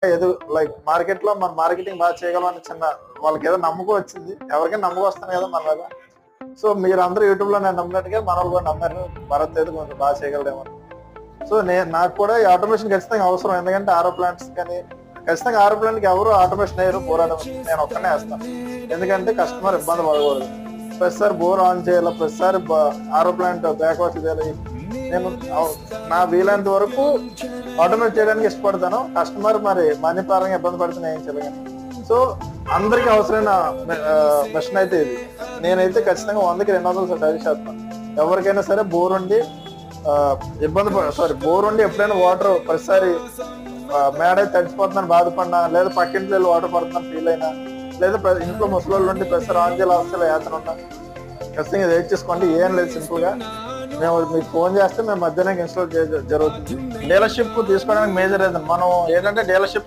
ఏదో like market లో మన మార్కెటింగ్ బాగా చేయగలం అని చిన్న వాళ్ళకి ఏదో నమ్మకం వచ్చింది. ఎవరికైనా నమ్మకం వస్తాను కదా మన మీద. సో మీరు అందరూ యూట్యూబ్ లో నేను నమ్మినట్టుగా మన వాళ్ళు కూడా నమ్మారు. భరత్ అయితే కొంచెం బాగా చేయగలడేమో. సో నాకు కూడా ఈ ఆటోమేషన్ ఖచ్చితంగా అవసరం. ఎందుకంటే ఆరో ప్లాంట్స్ కానీ ఖచ్చితంగా ఆరో ప్లాంట్ కి ఎవరు ఆటోమేషన్ అయ్యారు పోరాటం నేను ఒక్కనే వేస్తాను. ఎందుకంటే కస్టమర్ ఇబ్బంది పడకూడదు. ప్రతిసారి బోర్ ఆన్ చేయాలి, ప్రతిసారి ఆరో ప్లాంట్ బ్యాక్ వాష్ చేయాలి. నేను నా వీలైనంత వరకు ఆటోమేట్ చేయడానికి ఇష్టపడతాను. కస్టమర్ మరి మనీ పరంగా ఇబ్బంది పడితే నేను ఏం చేయలేను. సో అందరికి అవసరమైన మెషిన్ అయితే ఇది. నేనైతే ఖచ్చితంగా 100కి 200 సజెస్ట్ చేస్తాను. ఎవరికైనా సరే బోర్ ఉండి బోర్ ఉండి ఎప్పుడైనా వాటర్ ప్రతిసారి మేడ తడిచిపోతుందని బాధపడినా, లేదా పక్కింట్లో వాటర్ పడుతుందని ఫీల్ అయినా, లేదా ఇంట్లో ముసలి ఉండి ప్రతిసారి ఆన్ చేయాలి అవసరం ఏతన ఉన్నా ఖచ్చితంగా ఇది చేసుకోండి. ఏం లేదు, సింపుల్ గా మేము మీకు ఫోన్ చేస్తే మేము మధ్యాహ్నం ఇన్స్టాల్ జరుగుతుంది. డీలర్షిప్ తీసుకోవడానికి మేజర్ రీజన్ మనం ఏంటంటే డీలర్షిప్